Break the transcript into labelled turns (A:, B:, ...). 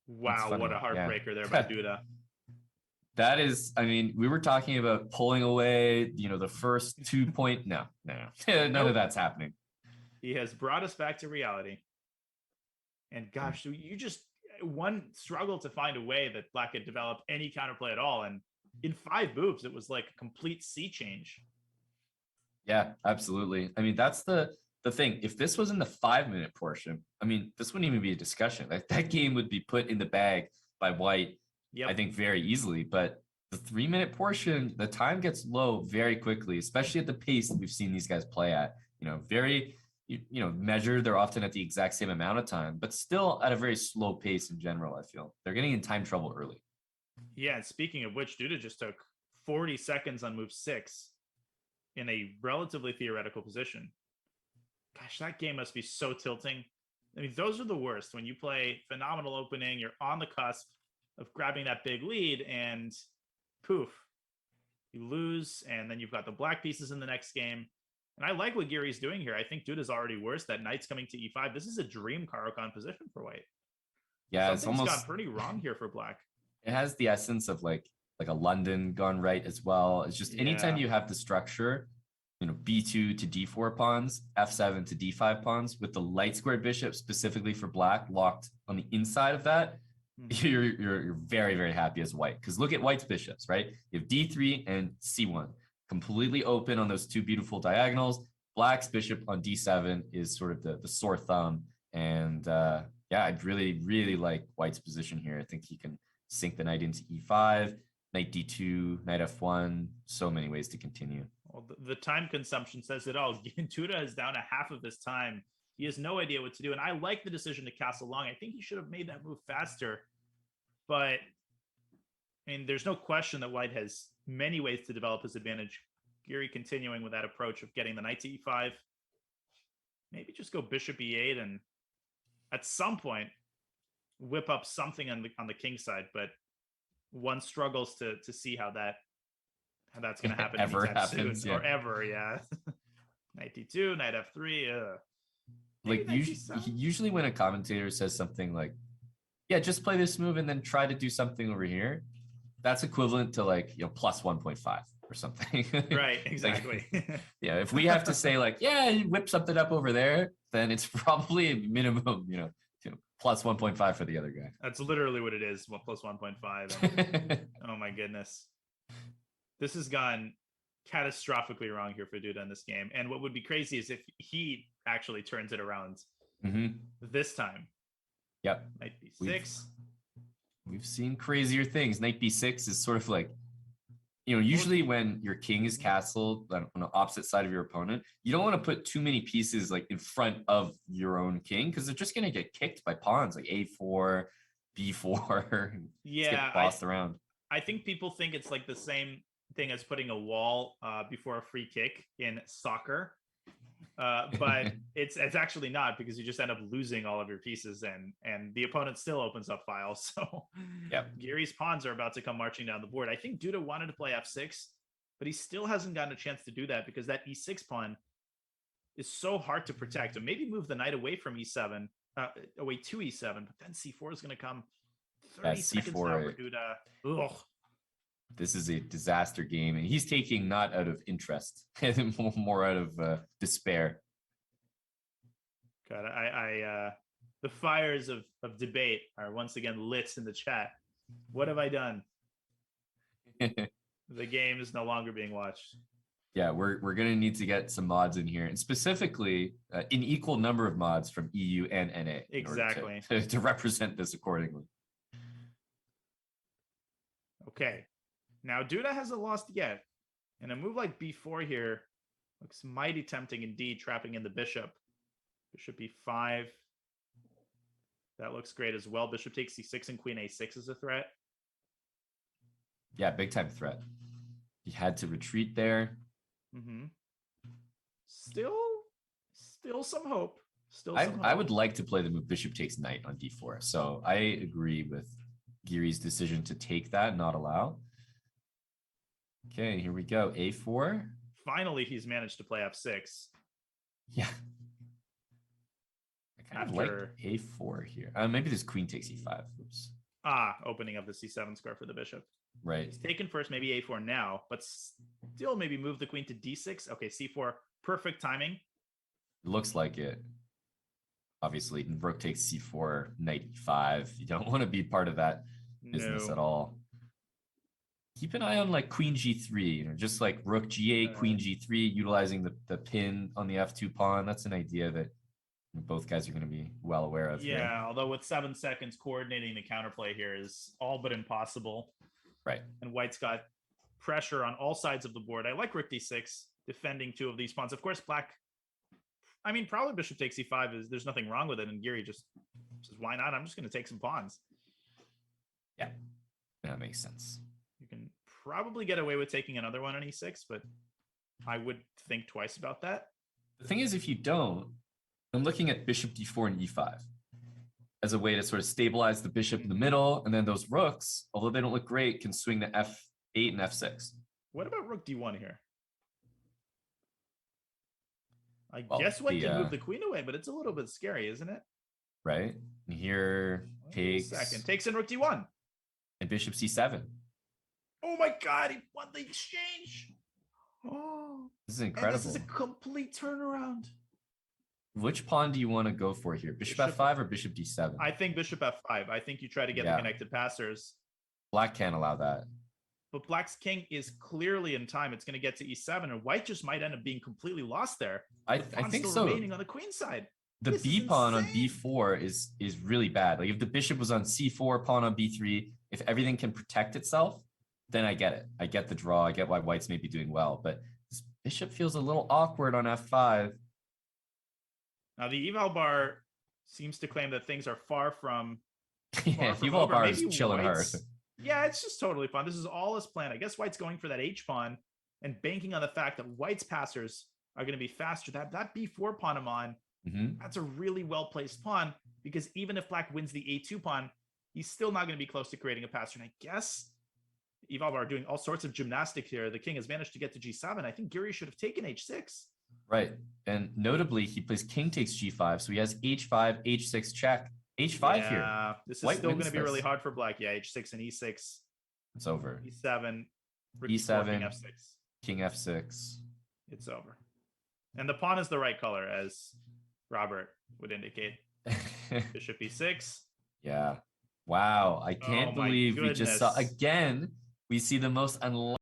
A: Wow, what a
B: Yeah.
A: heartbreaker there by Duda.
B: That is, I mean, we were talking about pulling away, the first 2 point. No, no, no. None of
A: Nope.
B: that's happening.
A: He has brought us back to reality. And
B: Mm.
A: gosh, you just one struggle to find a way that Black could develop any counterplay at all. And in 5 moves, it was like a complete sea change.
B: Yeah, absolutely. I mean, that's the thing. If this was in the 5 minute portion, I mean, this wouldn't even be a discussion. Like that game would be put in the bag by White, I
A: Yep.
B: think, very easily. But the 3 minute portion, the time gets low very quickly, especially at the pace that we've seen these guys play at. Very measured. They're often at the exact same amount of time, but still at a very slow pace in general. I feel they're getting in time trouble early.
A: Yeah. And speaking of which, Duda just took 40 seconds on move 6 in a relatively theoretical position. Gosh, that game must be so tilting. I mean, those are the worst when you play phenomenal opening, you're on the cusp of grabbing that big lead, and poof, you lose, and then you've got the black pieces in the next game. And I like what Giri's doing here. I think Duda's already worse. That knight's coming to e5. This is a dream Caro-Kann position for White.
B: Yeah, it's
A: Something's gone
B: almost
A: pretty wrong here for Black.
B: it has the essence of like a London gone right as well. It's just anytime
A: Yeah.
B: you have the structure, B2 to D4 pawns, F7 to D5 pawns with the light squared bishop specifically for Black locked on the inside of that, you're very, very happy as White. Because look at White's bishops, right? You have D3 and C1 completely open on those two beautiful diagonals. Black's bishop on D7 is sort of the sore thumb. And yeah, I'd really, really like White's position here. I think he can sink the knight into E5, knight D2, knight F1. So many ways to continue.
A: Well, the time consumption says it all. Duda is down to half of his time. He has no idea what to do. And I like the decision to castle long. I think he should have made that move faster. But I mean, there's no question that White has many ways to develop his advantage. Giri continuing with that approach of getting the knight to e5. Maybe just go bishop e8 and at some point whip up something on the king side. But one struggles to see how that's going to happen
B: Ever
A: anytime
B: happens,
A: soon
B: yeah.
A: or ever. Yeah. Knight d2, knight f3.
B: Like usually when a commentator says something like, yeah, just play this move and then try to do something over here, that's equivalent to like plus 1.5 or something.
A: Right, exactly.
B: Like, yeah, if we have to say like, yeah, you whip something up over there, then it's probably a minimum plus 1.5 for the other guy.
A: That's literally what it is. Plus 1.5. Oh my goodness, this has gone catastrophically wrong here for Duda in this game. And what would be crazy is if he actually turns it around this time.
B: Yep.
A: Knight b6.
B: We've seen crazier things. Knight b6 is sort of like, usually when your king is castled on the opposite side of your opponent, you don't want to put too many pieces like in front of your own king because they're just going to get kicked by pawns like a4, b4.
A: Yeah,
B: get bossed around.
A: I think people think it's like the same thing as putting a wall before a free kick in soccer. But it's actually not, because you just end up losing all of your pieces and the opponent still opens up files. So
B: yep.
A: Giri's pawns are about to come marching down the board. I think Duda wanted to play f6, but he still hasn't gotten a chance to do that because that e6 pawn is so hard to protect. And maybe move the knight away from e7, away to e7, but then c4 is going to come 30 seconds now for Duda. Ugh.
B: This is a disaster game, and he's taking not out of interest, more out of despair.
A: God, the fires of debate are once again lit in the chat. What have I done? The game is no longer being watched.
B: Yeah, we're gonna need to get some mods in here, and specifically an equal number of mods from EU and NA.
A: Exactly.
B: To represent this accordingly.
A: Okay. Now, Duda hasn't lost yet. And a move like b4 here looks mighty tempting indeed, trapping in the bishop. Bishop b5. That looks great as well. Bishop takes c6 and queen a6 is a threat.
B: Yeah, big time threat. He had to retreat there.
A: Still some hope.
B: I would like to play the move bishop takes knight on d4. So I agree with Giri's decision to take that, not allow. Okay, here we go. A4.
A: Finally, he's managed to play f6.
B: Yeah. I kind of like A4 here. Maybe this queen takes e5. Oops.
A: Opening of the c7 square for the bishop.
B: Right.
A: He's taken first, maybe a4 now, but still maybe move the queen to d6. Okay, c4, perfect timing.
B: It looks like it. Obviously, rook takes c4, knight e5. You don't want to be part of that business at all. Keep an eye on like queen g3, just like rook g8, queen g3, utilizing the pin on the f2 pawn. That's an idea that both guys are going to be well aware of.
A: Yeah,
B: here.
A: although with 7 seconds, coordinating the counterplay here is all but impossible.
B: Right.
A: And White's got pressure on all sides of the board. I like rook d6, defending 2 of these pawns. Of course, black, I mean, probably bishop takes e5 there's nothing wrong with it. And Giri just says, why not? I'm just going to take some pawns.
B: Yeah, that makes sense.
A: You can probably get away with taking another one on e6, but I would think twice about that.
B: The thing is, if you don't, I'm looking at bishop d4 and e5 as a way to sort of stabilize the bishop in the middle, and then those rooks, although they don't look great, can swing to f8 and f6.
A: What about rook d1 here? I guess White can move the queen away, but it's a little bit scary, isn't it?
B: Right. And here takes
A: takes in rook d1
B: and bishop c7.
A: Oh my god, he won the exchange. Oh,
B: this is incredible.
A: This is a complete turnaround.
B: Which pawn do you want to go for here? Bishop f5 or bishop d7?
A: I think bishop f5. I think you try to get the connected passers.
B: Black can't allow that.
A: But black's king is clearly in time. It's going to get to e7, and white just might end up being completely lost there.
B: I think so.
A: Remaining on the queen side.
B: The b pawn on b4 is really bad. Like if the bishop was on c4, pawn on b3, if everything can protect itself, then I get it. I get the draw. I get why white's maybe doing well, but this bishop feels a little awkward on f5.
A: Now the eval bar seems to claim that things are far from.
B: Yeah, eval bar is chilling hard.
A: Yeah, it's just totally fun. This is all as planned. I guess white's going for that h pawn and banking on the fact that white's passers are going to be faster. That b4 pawn I'm on, that's a really well placed pawn, because even if black wins the a2 pawn, he's still not going to be close to creating a passer. And I guess eval bar doing all sorts of gymnastics here. The king has managed to get to g7. I think Giri should have taken h6.
B: Right. And notably, he plays king takes g5. So he has h5, h6 check, h5 here.
A: Yeah, this is
B: White
A: still going to be really hard for black. Yeah, h6 and e6.
B: It's over.
A: e7,
B: e7,
A: king f6.
B: King f6.
A: It's over. And the pawn is the right color, as Robert would indicate. Bishop e6.
B: Yeah. Wow. I can't believe we just saw, again, we see the most unlikely